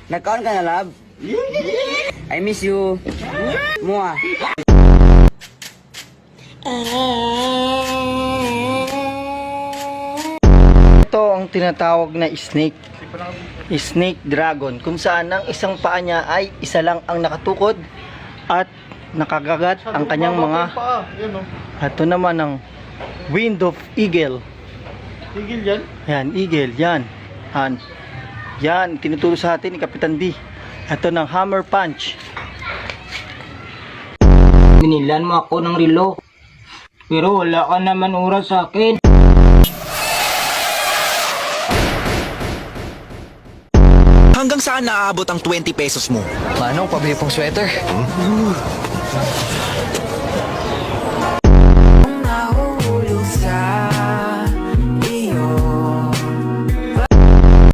Nagkaon ka na, love? I miss you. Mua. Ito ang tinatawag na snake. Snake dragon. Kung saan ang isang paa niya ay isa lang ang nakatukod at nakagagat ang kanyang mga. Ito naman ang wind of eagle. Tigil yan. Yan, eagle, yan. Yan, tinuturo sa atin ni Kapitan D. Ito ng hammer punch. Binilan mo ako ng relo. Pero wala ka naman oras sa akin. Hanggang saan naaabot ang 20 pesos mo? Manong, pabili pong sweater.